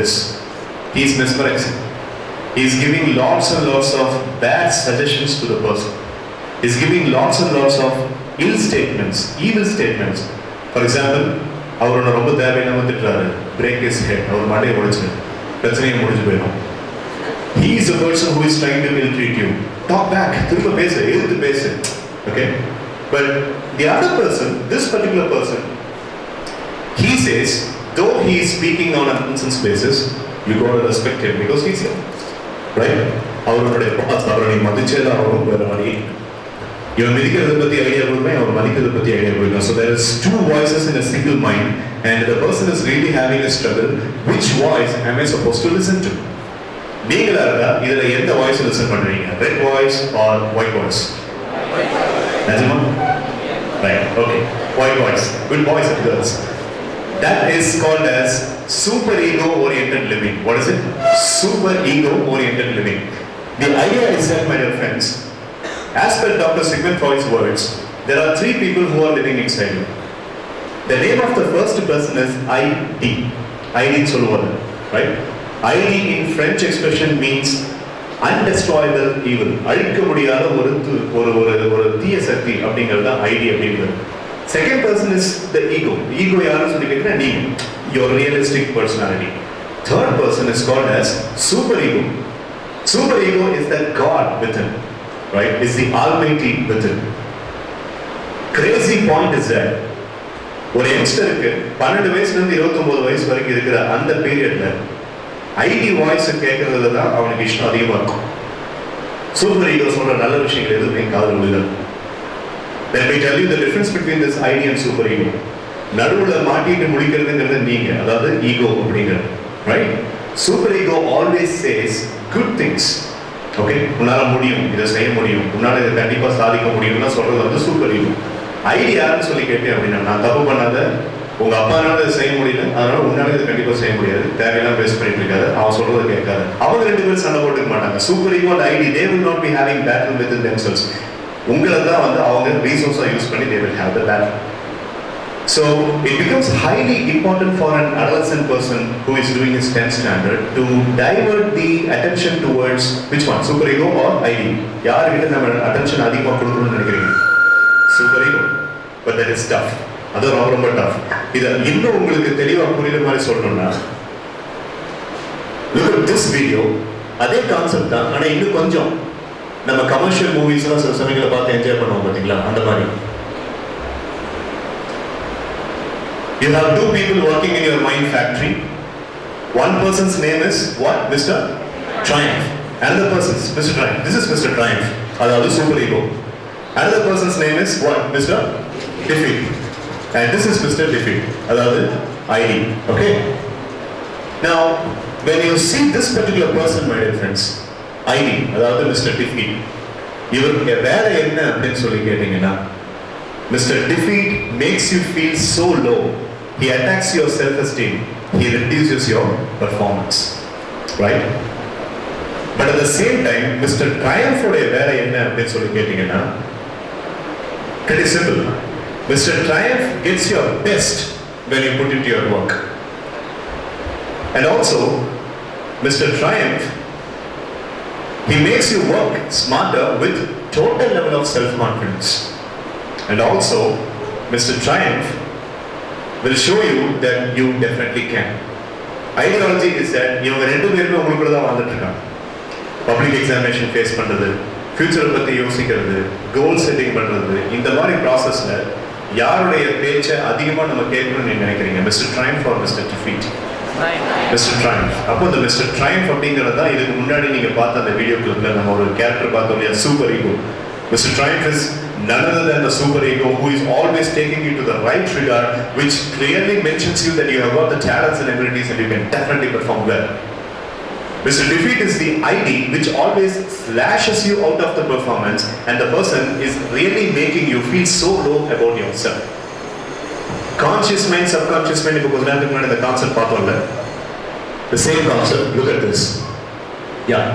this. He is mesmerizing. He is giving lots and lots of bad suggestions to the person. He is giving lots and lots of ill statements, evil statements. For example, அவர் ரொம்ப தேவையில்லாம திட்டுறாரு, break his head, அவர் மண்டையை உடைச்சு பிரச்சனையை முடிஞ்சு போயிடும். He is the person who is trying to ill-treat you. Talk back, திரும்ப பேசு, எதிர்த்து பேசு. Okay? But the other person, this particular person, he says, though he is speaking on a nonsense basis, you got to respect him because he's here. Right? அவருடைய pass அவரை மதிச்சேதா அவரும் வேற மாதிரி. இவன் மதிக்கிறத பத்தி ஐடியா கொடுப்பேன், அவர் மதிக்கிறத பத்தி ஐடியா கொடுப்பேன். So there is two voices in a single mind, and the person is really having a struggle. Which voice am I supposed to listen to? நீங்களா இருந்தா இதுல எந்த வாய்ஸ் லிசன் பண்றீங்க? Red voice or white voice? நிஜமா? Right. Okay. White voice. Good boys and girls. That is called as super ego oriented living. What is it? Super ego oriented living. The idea is that, my dear friends, as per Dr. Sigmund Freud's words, there are three people who are living inside you. The name of the first person is ID. ID சொல்லுவாங்க, right? ID in French expression means undestroyable evil. அழிக்க முடியாத ஒரு தீய சக்தி அப்படிங்கிறது தான் ID அப்படிங்கிறது. Second person is the ego. Ego யாருன்னு சொல்லி கேட்கிறேன், நீங்க. Your realistic personality. Third person is called as super ego. Super ego is the God within, right? Is the Almighty within. Crazy point is that ஒரு யங்ஸ்டருக்கு 12 வயசுல இருந்து 29 வயசு வரைக்கும் இருக்கிற அந்த பீரியட்ல ஐடி வாய்ஸ் கேட்கறதுல தான் அவனுக்கு இஷ்டம் அதிகமா இருக்கும். சூப்பர் ஈகோ சொல்ற நல்ல விஷயங்கள் எதுவுமே காதுல விழுகாது. Let me tell you the difference between this ID and super ego. நடுவுல மாட்டிட்டு முடிக்கிறதுங்கிறது நீங்க, அதாவது ஈகோ அப்படிங்கிறது, right? Super ego always says good things. Okay, உன்னால முடியும், இதை செய்ய முடியும், உன்னால இதை கண்டிப்பா சாதிக்க முடியும்னா சொல்றது வந்து சூப்பர் ஈகோ. ஐடி யாருன்னு சொல்லி கேட்டேன் அப்படின்னா, நான் தப்பு பண்ணாத, உங்க அப்பானால இதை செய்ய முடியல, அதனால உன்னால இதை கண்டிப்பா செய்ய முடியாது, தேவையெல்லாம் பேஸ் பண்ணிட்டு இருக்காது, அவன் சொல்றதை கேட்காது. அவங்க ரெண்டு பேரும் சண்டை போட்டுக்க மாட்டாங்க. Super ego and id, they will not be having battle within themselves. உங்களை தான் வந்து அவங்க ரிசோர்ஸா யூஸ் பண்ணி they will have the battle. So it becomes highly important for an adolescent person who is doing his 10th standard to divert the attention towards which one, super ego or ID? யார்கிட்ட நம்ம attention அதிகமா கொடுக்கணும்னு நினைக்கிறீங்க? Super ego. But that is tough. அது ரொம்ப tough. இத இன்னும் உங்களுக்கு தெளிவா புரியுற மாதிரி சொல்லணும்னா, look at this video. அதே கான்செப்ட் தான், ஆனா இன்னும் கொஞ்சம் நம்ம கமர்ஷியல் மூவிஸ்லாம் சில சமயங்களை பார்த்து என்ஜாய் பண்ணுவோம் பாத்தீங்களா, அந்த மாதிரி. You have two people working in your mind factory. One person's name is what? Mr. Triumph. Another person's Mr. Triumph. This is Mr. Triumph. That's super ego. Another person's name is what? Mr. Defeat. And this is Mr. Defeat. That's ID. Okay? Now, when you see this particular person, my dear friends, ID, that's Mr. Defeat. இவருக்கு வேற என்ன அப்படின்னு சொல்லி கேட்டீங்கன்னா, Mr. Defeat makes you feel so low. He attacks your self-esteem. He reduces your performance. Right? But at the same time, Mr. Triumph உடைய வேற என்ன அப்படின்னு சொல்லி கேட்டீங்கன்னா, pretty simple. Mr. Triumph gets your best when you put into your work. And also, Mr. Triumph, he makes you work smarter with total level of self-confidence. And also, Mr. Triumph will show you that you definitely can. Ideology is that இவங்க ரெண்டு பேருமே உங்களுக்குள்ள தான் வந்துட்டு இருக்காங்க. Public examination face பண்றது, ஃபியூச்சரை பத்தி யோசிக்கிறது, கோல் செட்டிங் பண்றது, இந்த மாதிரி ப்ராசஸ்ல யாருடைய பேச்சை அதிகமா நம்ம கேட்கணும்னு நீங்க நினைக்கிறீங்க? Mister triumph or mister defeat? Mister triumph. அப்போ இந்த மிஸ்டர் ட்ரையம்ஃப் அப்படிங்கிறது தான் இதுக்கு முன்னாடி நீங்க பார்த்த அந்த வீடியோ கிளிப்ல நம்ம ஒரு கேரக்டர் பார்த்தோம் இல்லையா, super ego. Mr. Triumph is none other than the super ego who is always taking you to the right regard, which clearly mentions you that you have got the talents and abilities and you can definitely perform well. Mr. Defeat is the ID which always slashes you out of the performance, and the person is really making you feel so low about yourself. Conscious mind, subconscious mind, because now we the concept பார்த்தோம்ல, the same concept. Look at this. Yeah.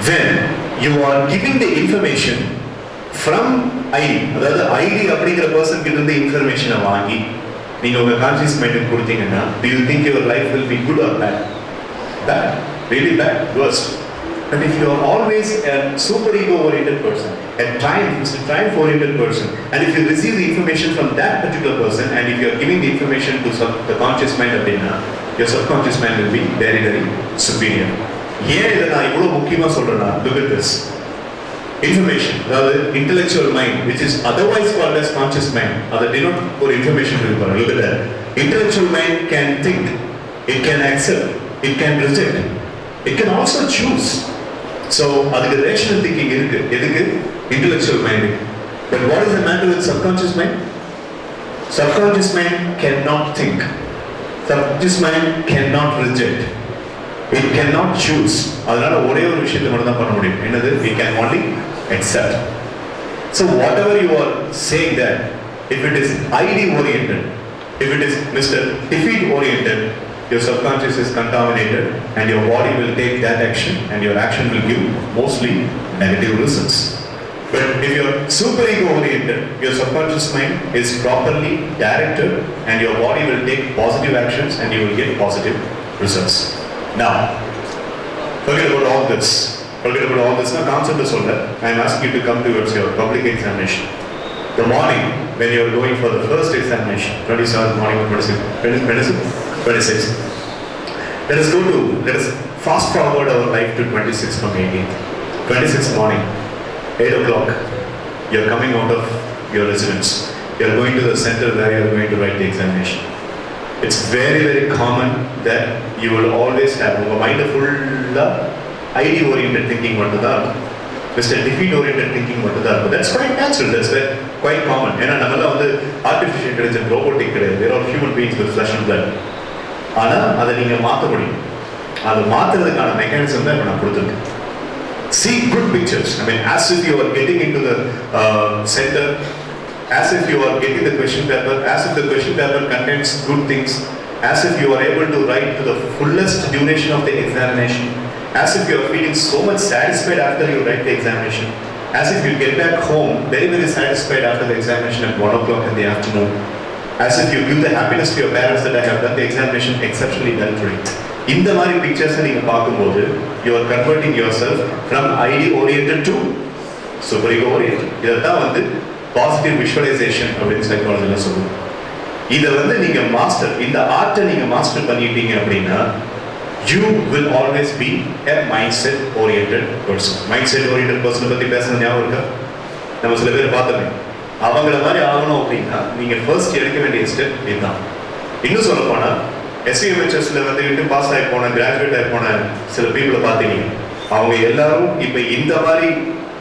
When you are giving the information from ID, அதாவது ID அப்படிங்கிற person கிட்ட இருந்து இன்ஃபர்மேஷனை வாங்கி நீங்க உங்க conscious மைண்டுக்கு கொடுத்தீங்கன்னா do you think your life will be good or bad? Bad, really bad, worst. But if you are always a super ego oriented person, a triumph oriented person, and if you receive the information from that particular person, and if you are giving the information to the conscious mind அப்படின்னா your subconscious mind will be very very superior. ஏன் இதை நான் இவ்வளவு முக்கியமா சொல்றேன்னா, look at this. Information, அதாவது intellectual mind, which is otherwise called as conscious mind, அதை denote ஒரு information இருக்கு. Look at that. Intellectual mind can think, it can accept, it can reject, it can also choose. So அதுக்கு rational thinking இருக்கு. எதுக்கு? Intellectual mind. But what is the matter with subconscious mind? Subconscious mind cannot think. Subconscious mind cannot reject. It cannot choose. அதனால ஒரே ஒரு விஷயத்தை மட்டும் தான் பண்ண முடியும். என்னது? We can only accept. So whatever you are saying that, if it is ID oriented, if it is Mr. Defeat oriented, your subconscious is contaminated and your body will take that action and your action will give mostly negative results. But if you are super ego oriented, your subconscious mind is properly directed and your body will take positive actions and you will get positive results. Now, forget about all this. Forget about all this. Now, concept is all that. I am asking you to come towards your public examination. The morning when you are going for the first examination, 27th morning or 26. Let us fast forward our life to 26 from 18th. 26th morning, 8 o'clock, you are coming out of your residence. You are going to the center where you are going to write the examination. It's very very common that you will always have a mind full ID oriented thinking மட்டும் தான் இருக்கும். Mr. Defeat oriented thinking மட்டும் தான் இருக்கும். That's quite natural. That's quite common. ஏன்னா நம்மளாம் வந்து artificial intelligence, robotic கிடையாது. We are all human beings with flesh and blood. ஆனா அதை நீங்க மாற்ற முடியும். அதை மாற்றுறதுக்கான மெக்கானிசம் தான் இப்போ நான் கொடுத்துருக்கேன். See good pictures. I mean, as if you are getting into the center, as if you are getting the question paper, as if the question paper contains good things, as if you are able to write to the fullest duration of the examination, as if you are feeling so much satisfied after you write the examination, as if you get back home very very satisfied after the examination at 1 o'clock in the afternoon, as if you give the happiness to your parents that I have done the examination exceptionally well today. இந்த மாதிரி பிக்சர்ஸை நீங்க பார்க்கும்போது you are converting yourself from ID oriented to super ego oriented. இதைத்தான் வந்து positive visualisation அப்படின்னு சைக்காலஜில சொல்லுவோம். இதை வந்து நீங்க மாஸ்டர், இந்த ஆர்ட்டை நீங்க மாஸ்டர் பண்ணிட்டீங்க அப்படின்னா you will always be a mindset oriented person. Mindset oriented person பத்தி பேசுறது ஞாபகம் இருக்கா? நம்ம சில பேர் பார்த்தோமே, அவங்கள மாதிரி ஆகணும் அப்படின்னா நீங்க ஃபர்ஸ்ட் எடுக்க வேண்டிய ஸ்டெப் இதுதான். இன்னும் சொல்ல போனா SVMHSல வந்துட்டு பாஸ் ஆகி போன, கிராஜுவேட் ஆகி போன சில பீப்புளை பார்த்தீங்க, அவங்க எல்லாரும் இப்போ இந்த மாதிரி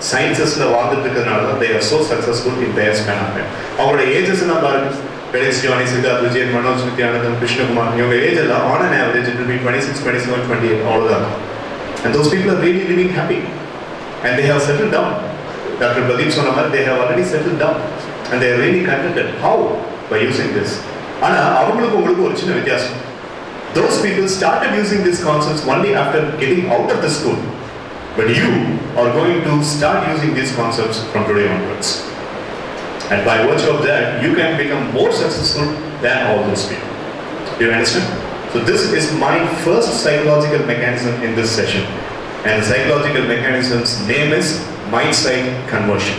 சயின்சஸ்ல வாழ்ந்துட்டு இருக்கிறதுனால தான் they are so successful in their span of time. அவங்களோட ஏஜஸ் எல்லாம் பாருங்க, கணேஷ் ஜானி, சித்தார்த் விஜயன், மனோஜ் நித்யானந்தன், கிருஷ்ணகுமார், இவங்க ஏஜ் எல்லாம் on an average it will be 26, 27, 28 அவ்வளவுதான். And those people are really living happy and they have settled down. Dr. Pradeep சொன்ன மாதிரி they have already settled down and they are really contented. How? By using this. ஆனா அவங்களுக்கு உங்களுக்கு ஒரு சின்ன வித்தியாசம். Those people started using these concepts only after getting out of the school. But you are going to start using these concepts from today onwards. And by virtue of that, you can become more successful than all those people. Do you understand? So this is my first psychological mechanism in this session. And the psychological mechanism's name is mindset conversion.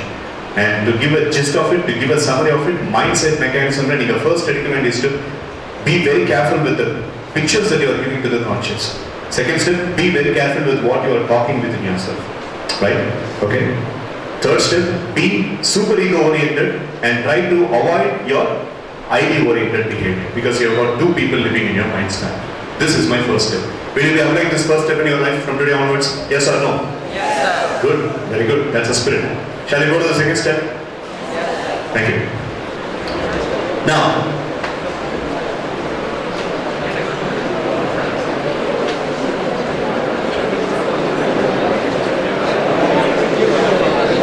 And to give a gist of it, to give a summary of it, mindset mechanism, and the first recommend is to be very careful with the pictures that you are giving to the conscious. Second step, be very careful with what you are talking within yourself. Right? Okay? Third step, be super ego oriented and try to avoid your ID oriented behavior because you have got two people living in your mind span. This is my first step. Will you be applying this first step in your life from today onwards? Yes or no? Yes, sir. Good. Very good. That's a spirit. Shall we go to the second step? Yes. Thank you. Now,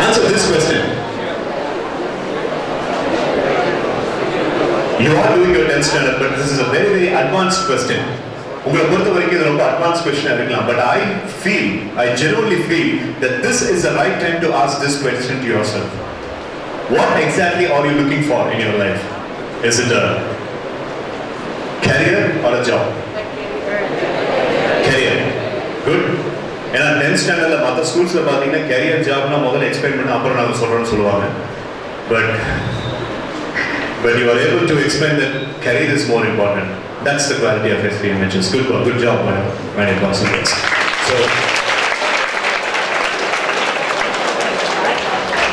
answer this question. You are doing your 10th standard, but this is a very, very advanced question. உங்களை பொறுத்த வரைக்கும் இது ரொம்ப advance கொஸ்டினா இருக்கலாம், but I genuinely feel that this is the right time to ask this question to yourself. What exactly are you looking for in your life? Is it a Career or a job? Career. Good. ஏன்னா 10th ஸ்டாண்டர்ட்ல மற்ற ஸ்கூல்ஸ்ல பார்த்தீங்கன்னா carrier Jaffna முதல்ல explain பண்ண அப்புறம் நாங்கள் சொல்றோம்னு சொல்லுவாங்க. But you are able to explain that career is more important. That's the quality of SVMHSS. Good job, Manikandan Sundaresan. So,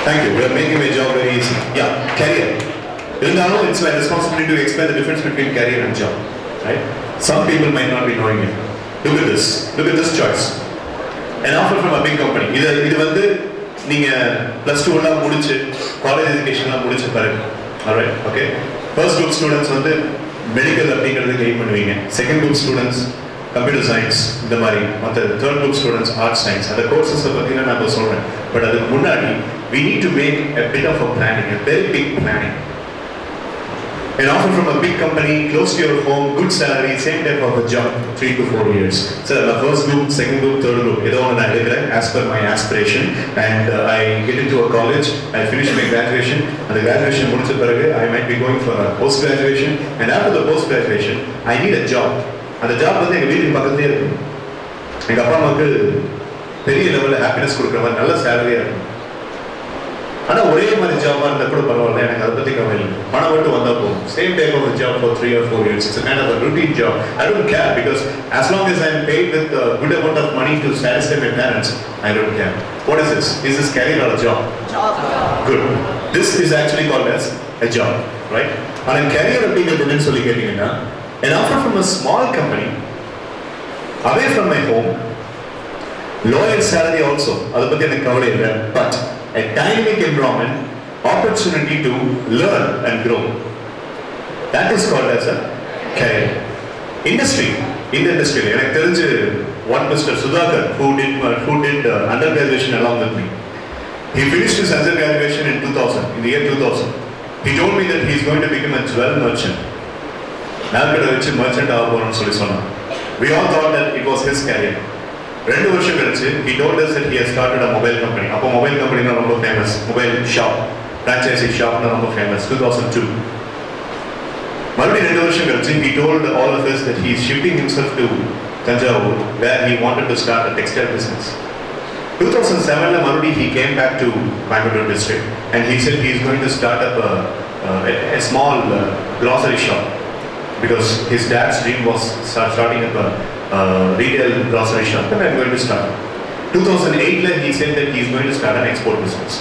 thank you. We are making my job very easy. Yeah, career. It's my responsibility to explain the difference between career and job. Right? Some people might not be knowing it. Look at this. Look at this choice. An offer from a big company. இது வந்து நீங்க +2 எல்லாம் முடிச்சு college எஜுகேஷன்லாம் முடிச்ச பிறகு. Alright, okay. First group students வந்து medical அப்படிங்கிறதுக்கு aim பண்ணுவீங்க. Second group students computer science இந்த மாதிரி மற்ற third group students arts science அந்த கோர்சஸை பற்றினா நான் இப்போ சொல்கிறேன். பட் அதுக்கு முன்னாடி we need to make a bit of a planning, a very big planning. An offer from a big company, close to your home, good salary, same type of a job, 3 to 4 years. So the first group, second group, third group, as per my aspiration, and I get into a college, I finish my graduation, and the graduation, I might be going for a post-graduation, and after the post-graduation, I need a job. And the job is very level of happiness, salary. ஆனால் ஒரே மாதிரி ஜாபாக இருந்தால் கூட பரவாயில்ல, எனக்கு அதை பற்றி கவலை இல்லை. பணம் மட்டும் வந்தால் போகும். Same type of job for 3 or 4 years. It's a kind of a routine job. I don't care because as long as I'm paid with a good amount of money to satisfy my parents, I don't care. What is this? Is this career or a job? Job. Good. This is actually called as a job, right? ஆனால் career அப்படிங்கிறது என்னன்னு சொல்லி கேட்டீங்கன்னா, an offer from a small company, away from my home, lower salary also. அதை பற்றி எனக்கு கவலை இல்லை. But a dynamic environment, opportunity to learn and grow. That is called as a career. Industry. In the industry, எனக்கு தெரிஞ்சு one Mr. Sudhakar who did undergraduation along with me. He finished his undergraduation in 2000, in the year 2000. He told me that he is going to become a jewel merchant. நான்கிட்ட வச்சு merchant ஆக போறோம்னு சொல்லி சொன்னான். We all thought that it was his career. 2 வருஷம் கழிச்சு he told us that he has started a mobile company. அப்போ mobile company னா ரொம்ப famous. mobile shop, franchisee shop னா ரொம்ப ஃபேமஸ். 2002. மறுபடியும் 2 வருஷம் கழிச்சு he told all of us that he is shifting himself to Tanjavur where he wanted to start a textile business. 2007 ல மறுபடியும் he came back to Coimbatore district and he said he is going to start up a small grocery shop because his dad's dream was starting up a retail grocery shop and I'm going to start. 2008 he said that he is going to start an export business.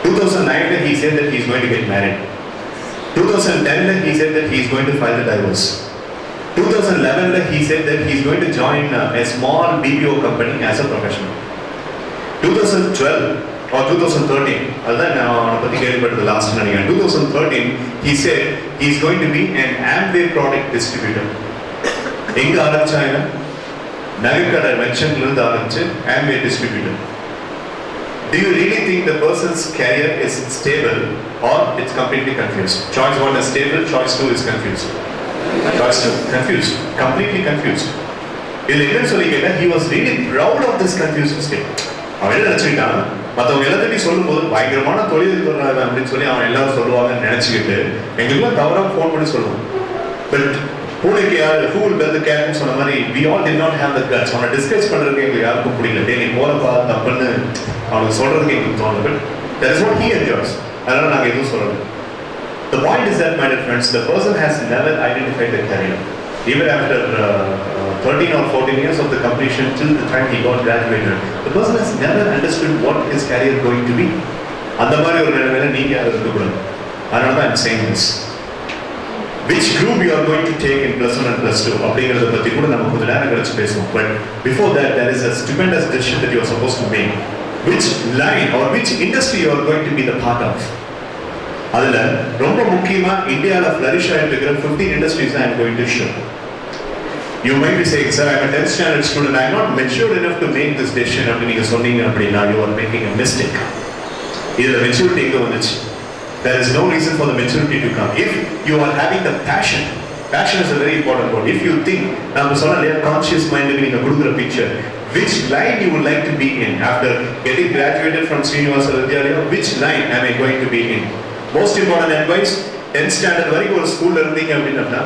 2009 he said that he is going to get married. 2010 he said that he is going to file the divorce. 2011 he said that he is going to join a small BPO company as a professional. 2012 or 2013, the last 2013 he said he is going to be an Amway product distributor. எங்க ஆரம்பிச்சாங்க? நகைக்கடை மென்ஷன்ல இருந்து ஆரம்பிச்சு Amway distributor. Do you really think the person's career is stable or it's completely confused? Choice 1 is stable, choice 2 is confused. Choice 2 confused, completely confused. இதுல என்ன சொல்லி கேட்டா he was really proud of this confused state. அவன் என்ன நினைச்சுக்கிட்டான், மற்றவங்க எல்லாத்தையும் சொல்லும்போது பயங்கரமான தொழில் பண்ணுறாங்க அப்படின்னு சொல்லி அவன் எல்லாரும் சொல்லுவாங்கன்னு நினைச்சுக்கிட்டு எங்களுக்குலாம் தவறாக ஃபோன் பண்ணி சொல்லுவான். பட் பூனைக்கு யார் who will bear the cat சொன்ன மாதிரி we all did not have the guts. அவனை டிஸ்கஸ் பண்ணுறதுக்கு எங்களுக்கு யாருக்கும் பிடிக்கல. நீ போறப்பா தப்புன்னு அவனுக்கு சொல்றதுக்கு எங்களுக்கு தோணல. But that is what he enjoys. அதனால நாங்கள் எதுவும் சொல்லலை. The point is that, my dear friends, the person has never identified the career. Even after 13 or 14 years of the completion till the time he got graduated, the person has never understood what his career is going to be. அந்த மாதிரி ஒரு நிலைமையில நீங்க இருக்கக்கூடாது. அதனால தான் I'm saying this. Which group you are going to take in +1 and +2 அப்படிங்கிறத பற்றி கூட நம்ம கொஞ்சம் நேரம் கழிச்சு பேசுவோம். But before that, there is a stupendous decision that you are supposed to make. Which line or which industry you are going to be the part of. அதுல ரொம்ப முக்கியமா இந்தியால ஃப்ளரிஷ் ஆயிட்டு இருக்கிற 15 industries I am going to show. You might be saying, sir, I am a 10th standard student, I am not matured enough to make this decision. அப்படி நீங்க சொன்னீங்க அப்படின்னா you are making a mistake. இதுல maturity எங்க வந்துச்சு? There is no reason for the maturity to come. If you are having the passion is a very important word. If you think, நம்ம சொன்னலையா conscious mind நீங்க கொடுக்குற picture, which line you would like to be in after getting graduated from Srinivasa Vidyalaya, which line am I going to be in? Most important advice, 10th standard வரைக்கும் ஒரு ஸ்கூல்ல இருந்தீங்க அப்படின்னா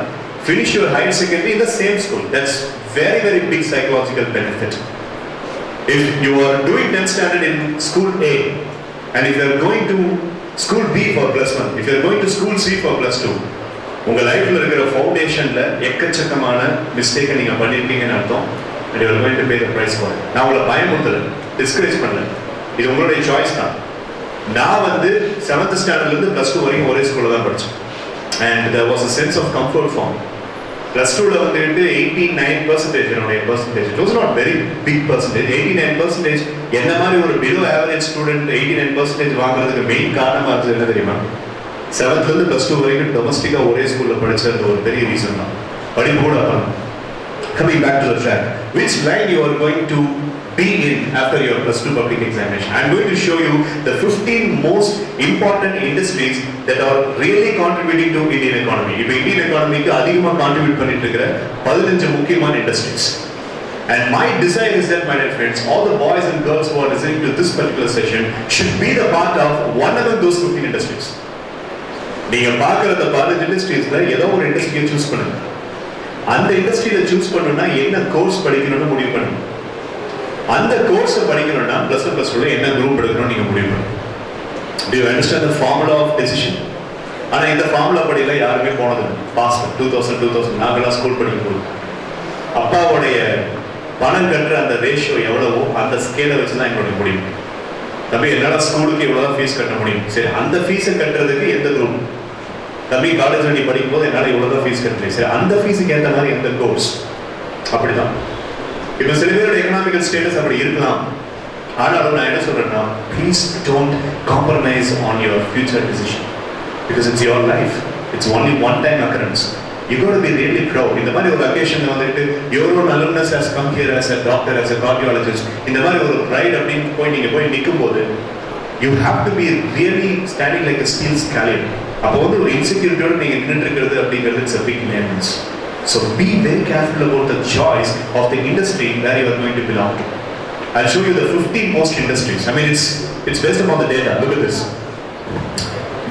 finish your higher secondary in the same school. That's very, very big psychological benefit. If you are doing 10th standard in school A, and if you are going to school B for plus 1, if you are going to school C for plus 2, உங்க லைஃப்ல இருக்கிற ஃபவுண்டேஷன்ல எக்கச்சக்கமான மிஸ்டேக்கை நீங்க பண்ணிருக்கீங்கன்னு அர்த்தம். and you are going to pay the price for it. நான் உங்களை பயமுறுத்தல, discourage பண்ணல, இது உங்களுடைய சாய்ஸ் தான். நான் வந்து 7th ஸ்டாண்டர்ட்ல இருந்து plus 2 வரைக்கும் ஒரே ஸ்கூல்ல தான் படிச்சேன். and there was a sense of comfort for me. Plus 2 ல வந்துட்டு 89% என்னுடைய percentage. It was not very big percentage. 89% என்ன மாதிரி ஒரு below average student 89% வாங்குறதுக்கு மெயின் காரணமா இருந்தது என்ன தெரியுமா? 7th ல இருந்து plus 2 வரைக்கும் டொமஸ்டிக்கா ஒரே ஸ்கூல்ல படிச்சது ஒரு பெரிய ரீசன் தான். படிப்பு கூட அப்ப. Coming back to the track, which line you are going to be in after your plus 2 public examination? I am going to show you the 15 most important industries that are really contributing to Indian economy. இப்போ Indian economy க்கு அதிகமா contribute பண்ணிட்டு இருக்கிற 15 முக்கியமான industries. And my desire is that, my dear friends, all the boys and girls who are listening to this particular session should be the part of one of those 15 industries. நீங்க பார்க்குற அந்த 15 industries-ல ஏதோ ஒரு industry-யை choose பண்ணுங்க. அந்த இண்டஸ்ட்ரியில choose பண்ணணும்னா என்ன கோர்ஸ் படிக்கணும்னு முடிவு பண்ணணும். அந்த கோர்ஸை படிக்கணும்னா +1 +2 என்ன குரூப் எடுக்கணும்னு நீங்க முடிவு பண்ணணும். Do you understand the formula of decision? ஆனா இந்த ஃபார்முலா படியில யாருமே போனதில்லை. பாஸ்ட் 2000 நாங்களாம் ஸ்கூல் படிக்கும்போது அப்பாவுடைய பணம் கட்டுற அந்த ரேஷியோ எவ்வளவோ அந்த ஸ்கேலை வச்சு தான் என்னுடைய முடிவு. தம்பி என்னால் ஸ்கூலுக்கு எவ்வளோதான் ஃபீஸ் கட்ட முடியும், சரி அந்த ஃபீஸை கட்டுறதுக்கு எந்த குரூப்? தம்பி காலேஜில் நீ படிக்கும் போது என்னால் இவ்வளோதான் ஃபீஸ் கட்டுறேன், சரி அந்த ஃபீஸுக்கு ஏற்ற மாதிரி எந்த கோர்ஸ்? அப்படிதான். இப்போ சில பேரோட எக்கனாமிக்கல் ஸ்டேட்டஸ் அப்படி இருக்கலாம். ஆனாலும் நான் என்ன சொல்றேன்னா, please don't compromise on your future decision, because it's your life, it's only one time occurrence. You got to be really proud. இந்த மாதிரி ஒரு occasion வந்துட்டு your own alumnus has come here as a doctor, as a cardiologist. இந்த மாதிரி ஒரு pride அப்படின்னு போய் நீங்க போய் நிக்கும்போது you have to be really standing like a steel scallion. அப்போ வந்து ஒரு இன்செக்யூரிட்டியோட நீங்க நின்னுட்டு இருக்கிறது அப்படிங்கிறது it's a big immense. So be very careful about the choice of the industry where you are going to belong to. I'll show you the 15 most industries. I mean it's based upon the data. Look at this.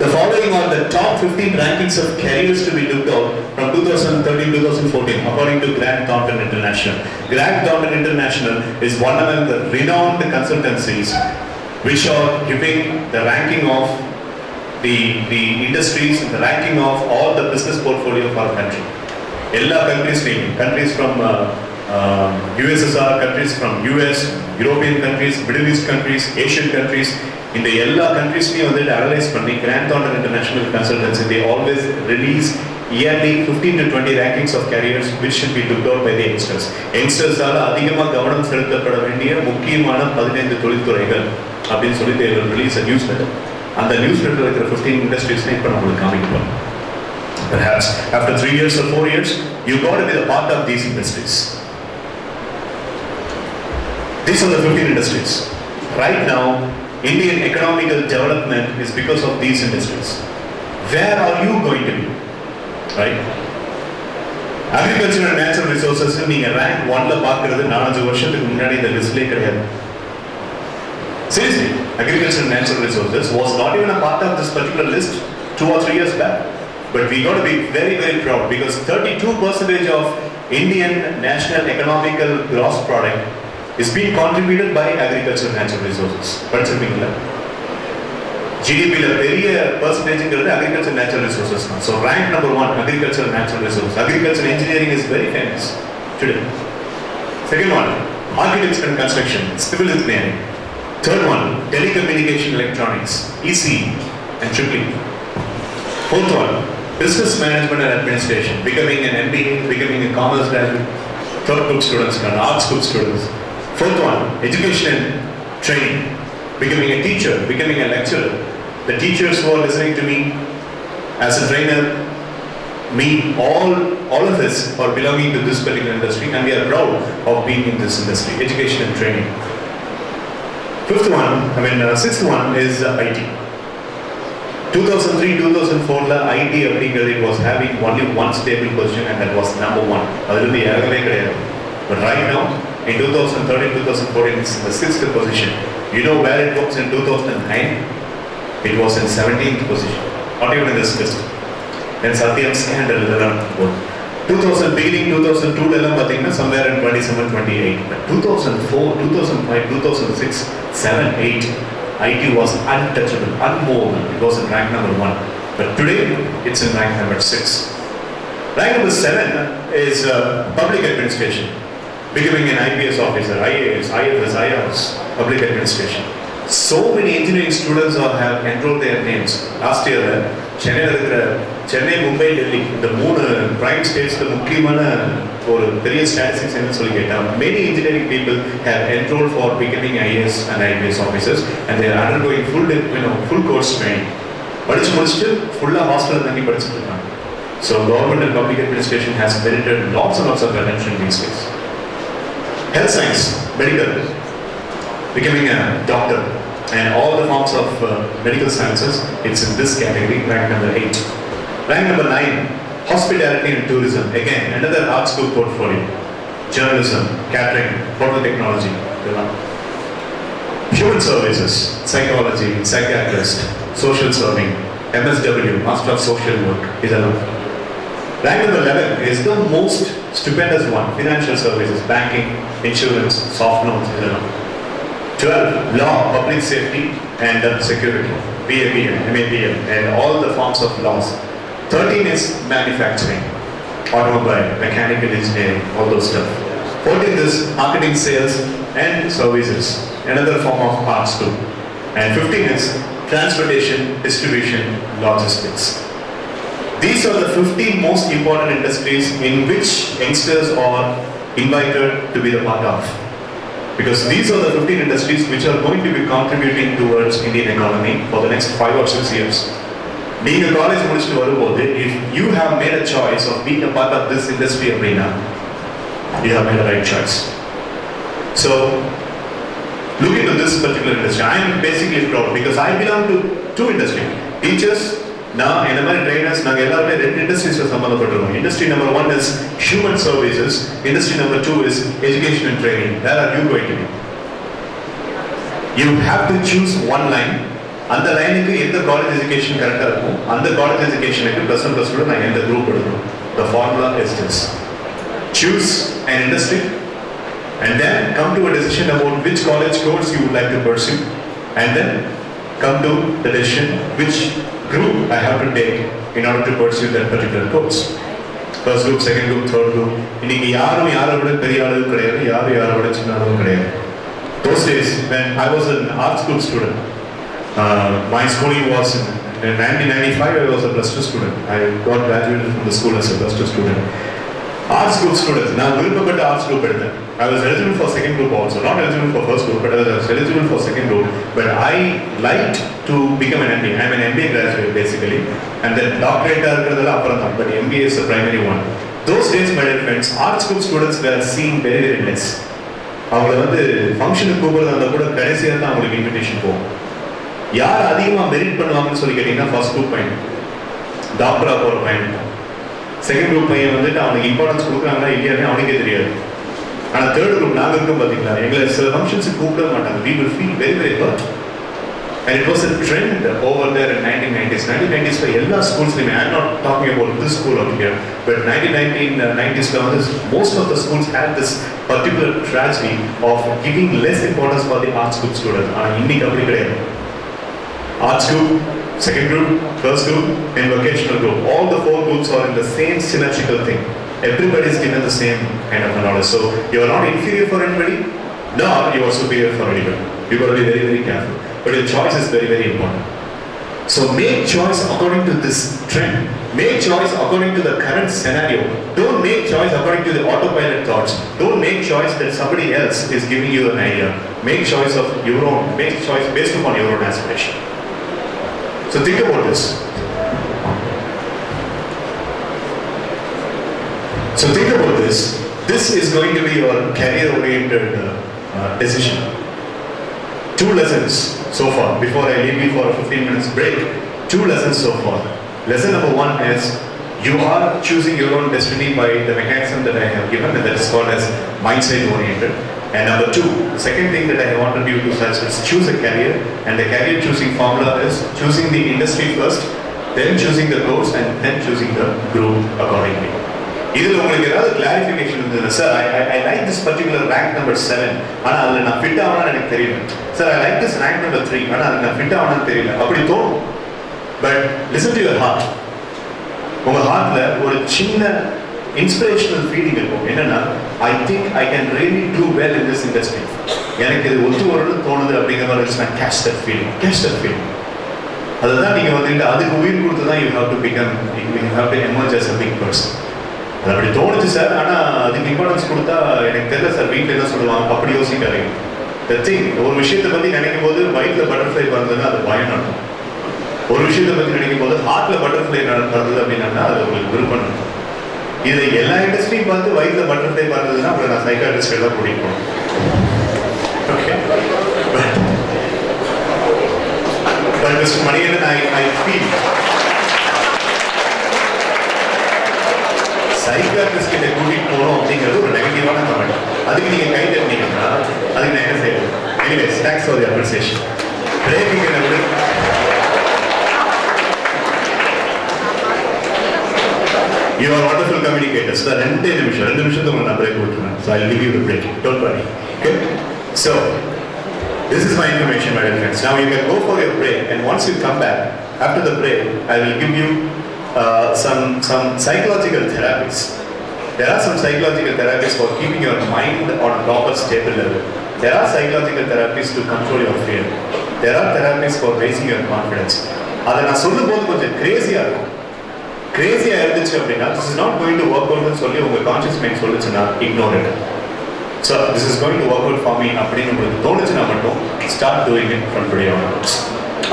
The following are the top 15 rankings of careers to be looked out from 2013-2014 according to Grant Thornton International. Grant Thornton International is one among the renowned consultancies which are giving the ranking of the industries and the ranking of all the business portfolio of our country. All countries from USSR, countries from US, European countries, Middle East countries, Asian countries. In the எல்லா countries-லையும் வந்து analyze பண்ணி Grant Thornton International Consultancy, they always release yearly 15 to 20 rankings of careers which should be looked out by the youngsters. youngsters-ஆல அதிகமா கவனம் செலுத்தப்பட வேண்டிய முக்கியமான 15 தொழில்துறைகள் அப்படின்னு சொல்லி they will release a newsletter. அந்த newsletter இருக்கிற 15 industries-ல இப்போ நான் உங்களுக்கு காமிக்கிறோம். Perhaps after 3 years or 4 years, you got to be the part of these industries. These are the 15 industries. Right now, Indian economical development is because of these industries. Where are you going to be? Right? Agriculture and natural resources நீங்க rank 1ல பார்க்கிறது 4-5 வருஷத்துக்கு முன்னாடி இந்த லிஸ்ட்லயே கிடையாது. Seriously, agriculture and natural resources was not even a part of this particular list 2 or 3 years back. But we got to be very, very proud because 32% of Indian national economical gross product is being contributed by agriculture and natural resources. படிச்சிருப்பீங்களா? GDP-ல பெரிய percentage-ங்கிறது agriculture and natural resources. So rank number 1, agriculture and natural resources. Agriculture engineering is very famous today. Second one, architecture and construction, civil engineering. Third one, telecommunication electronics, ECE and EEE. Fourth one, business management and administration, becoming an MBA, becoming a commerce graduate. Third group students, arts group students. Fourth one, education and training, becoming a teacher, becoming a lecturer. The teachers who are listening to me as a trainer, me, all of us are belonging to this particular industry and we are proud of being in this industry, education and training. Sixth one is IT. 2003-2004 IT அப்படிங்கிறது it was having only one stable position and that was number 1. அதிலிருந்து ஏறவே கிடையாது. But right now, in 2013-2014, it's in the 6th position. You know where it was in 2009? It was in 17th position. Not even in this list. Then Satyam scandal. 2000 beginning 2002 எல்லாம் பார்த்தீங்கன்னா somewhere in 27, 28. But 2004, 2005, 2006, 7, 8, IT was untouchable, unmovable. It was in rank number 1. But today, it's in rank number 6. Rank number 7 is public administration. Becoming an IPS officer, IAS, IFS, IRS, public administration. So many engineering students have enrolled their names. Last year, Chennai, Mumbai, Delhi, the மூணு prime states, the முக்கியமான ஒரு பெரிய statistics என்ன சொல்லி கேட்டா, many engineering people have enrolled for becoming IAS and IPS officers, and they are undergoing full course training. படிச்சு முடிச்சுட்டு ஃபுல்லா ஹாஸ்டல்ல தங்கி படிச்சுட்டு இருக்காங்க. So government and public administration has merited lots and lots of attention these days. Health science, medical, becoming a doctor, and all the forms of medical sciences, it's in this category, rank number 8. Rank number 9, hospitality and tourism. Again, another art school portfolio. Journalism, catering, hotel technology. Human services, psychology, psychiatrist, social serving, MSW, Master of Social Work, is allowed. Rank number 11 is the most stupendous one, financial services, banking, insurance, soft loans, is allowed. 12, law, public safety and security, BABM, MABM, and all the forms of laws. 13 is manufacturing, automobile, mechanical engineering, all those stuff. 14 is marketing, sales and services, another form of arts too. And 15 is transportation, distribution, logistics. These are the 15 most important industries in which youngsters are invited to be the part of. Because these are the 15 industries which are going to be contributing towards Indian economy for the next 5 or 6 years. Being a college முடிச்சிட்டு வரும்போது, if you have made a choice of being a part of this industry arena, you have made the right choice. So, look into this particular industry. I am basically proud because I belong to 2 industries. Teachers, நான் என்ன மாதிரி trainers, நாங்கள் எல்லாருமே 2 industries சம்பந்தப்பட்டிருக்கோம். Industry number 1 is human services. Industry number 2 is education and training. Where are you going to be? You have to choose one line. அந்த லைனுக்கு எந்த college education கரெக்டாக இருக்கும், அந்த காலேஜ் எஜுகேஷனுக்கு +1 நான் எந்த குரூப் எடுக்கணும். The formula is this. Choose an industry and then come to a decision about which college course you would like to pursue, and then come to the decision which group I have to take in order to pursue that particular course. First group, second group, third group. இன்னைக்கு யாரும் யாரை விட பெரிய அளவு கிடையாது, யாரும் யாரை விட சின்ன அளவு கிடையாது. Those days when I was an art school student, my schooling was in 1995. I was a +2 student. I got graduated from the school as a +2 student. Art school students, நான் விருப்பப்பட்ட art group எடுத்தேன். I was eligible for second group also, not eligible for first group, but I was eligible for second group. But I liked to become an MBA. I'm an MBA graduate basically, and then doctorate இருக்கிறதெல்லாம் அப்புறம் தான், but MBA is the primary one. Those days, my dear friends, art school students were seen very very less. அவங்கள வந்து ஃபங்க்ஷனுக்கு கூப்பிடுறதா இருந்தால் கூட கடைசியாக தான் அவங்களுக்கு இன்விடேஷன் போகும். யார் அதிகமாக மெரிட் பண்ணுவாங்கன்னு சொல்லி கேட்டிங்கன்னா ஃபர்ஸ்ட் குரூப் பையன், டாக்டராக போகிற பையன். செகண்ட் குரூப் பையன் வந்துட்டு அவனுக்கு இம்பார்ட்டன்ஸ் கொடுக்குறாங்களா இல்லையானே அவனுக்கே தெரியாது. ஆனால் தேர்ட் குரூப் நாங்கள் இருக்கோம் பார்த்தீங்களா, எங்களை சில ஃபங்க்ஷன்ஸுக்கு கூப்பிட மாட்டாங்க. We will feel very very hurt. And it was a trend over there in 1990s. 1990s எல்லா ஸ்கூல்ஸ்லையுமே, I'm not talking about this school over here, but 1990s most of the schools had this particular tragedy of giving less importance for the arts group students. ஆனால் இன்னைக்கு அப்படி கிடையாது. Arts group, second group, first group, and vocational group. All the 4 groups are in the same symmetrical thing. Everybody is given the same kind of knowledge. So you are not inferior for anybody, nor you are superior for anybody. You got to be very very careful. But your choice is very very important. So make choice according to this trend. Make choice according to the current scenario. Don't make choice according to the autopilot thoughts. Don't make choice that somebody else is giving you an idea. Make choice of your own. Make choice based upon your own aspiration. So think about this. So think about this. This is going to be your career-oriented decision. 2 lessons so far. Before I leave you for a 15 minutes break, 2 lessons so far. Lesson number 1 is you are choosing your own destiny by the mechanism that I have given, and that is called as mindset-oriented. And number 2, the second thing that I wanted you to such is choose a career, and the career choosing formula is choosing the industry first, then choosing the course, and then choosing the group accordingly. இதில் உங்களுக்கு ஏதாவது clarification இருந்தது, sir I like this particular rank number 7, ஆனால் அதில் நான் fit ஆகணும்னு எனக்கு தெரியல, sir I like this rank number 3, ஆனால் அதில் நான் ஃபிட் ஆகணும்னு தெரியல, அப்படி தோணும். But listen to your heart. உங்கள் ஹார்ட்டில் ஒரு சின்ன இன்ஸ்பிரேஷனல் ஃபீலிங் இருக்கும். என்னன்னா, I think I can really do well in this industry, எனக்கு இது ஒத்து வரும்னு தோணுது அப்படிங்கிற மாதிரி இருந்துச்சுன்னா கேஷ் தட் ஃபீலிங். அதுதான் நீங்கள் வந்துட்டு அதுக்கு உயிர் கொடுத்து தான் you have to become, you have to emerge as a big person. அது அப்படி தோணுச்சு சார், ஆனால் அதுக்கு இம்பார்ட்டன்ஸ் கொடுத்தா எனக்கு தெரியல சார், வீட்டில் என்ன சொல்லுவாங்க அப்படி யோசிக்காதீங்க. ஒரு விஷயத்தை பற்றி நினைக்கும் போது வயிற்றில் பட்டர்ஃப்ளை பறந்ததுன்னா அது பயம் நடக்கும். ஒரு விஷயத்தை பற்றி நினைக்கும் போது ஹார்ட்டில் பட்டர்ஃப்ளை நடந்தது அப்படின்னா அது உங்களுக்கு விருப்பம் நடக்கும். இதில் எல்லா இண்டஸ்ட்ரியும் பார்த்து வயிற்றில் பட்டர்ஃப்ளை பார்த்ததுன்னா அப்புறம் நான் சைக்காட்ரிஸ்ட் எல்லாம் கூட்டிகிட்டு போகணும். Okay, but mister Manikandan, I feel psychiatrist கிட்ட கூட்டிகிட்டு போகணும் அப்படிங்கிறது ஒரு நெகட்டிவான கமெண்ட். அதுக்கு நீங்கள் கை தட்டினீங்கன்னா அதுக்கு நான் என்ன செய்யணும்? Anyways, thanks for the appreciation. Breaking என்ன You are wonderful communicators. So, 2 நிமிஷத்துக்கு உங்களுக்கு நான் பிரேக் விட்டுருவேன். So, I'll give you the break. Don't worry. Okay? So, this is my information, my dear friends. Now, you can go for your break, and once you come back, after the break, I will give you some psychological therapies. There are some psychological therapies for keeping your mind on a proper stable level. There are psychological therapies to control your fear. There are therapies for raising your confidence. அதை நான் சொல்லும்போது கொஞ்சம் கிரேசியாக இருக்கும். கிரேசியாக இருந்துச்சு அப்படின்னா, this is not going to work அவுட்னு சொல்லி உங்கள் கான்ஷியஸ் மைண்ட் சொல்லுச்சுன்னா ignore it. So this is going to work out for me அப்படின்னு உங்களுக்கு தோணுச்சுன்னா மட்டும் start doing it from today onwards.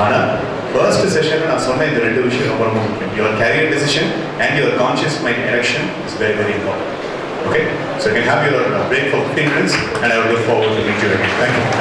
ஆனால் ஃபர்ஸ்ட் செஷனில் நான் சொன்ன இந்த 2 விஷயம் ரொம்ப ரொம்ப முக்கியம். Your career decision and your conscious mind direction is very very important. Okay, so you can have your break for 15 minutes and I will look forward to meet you again. Thank you.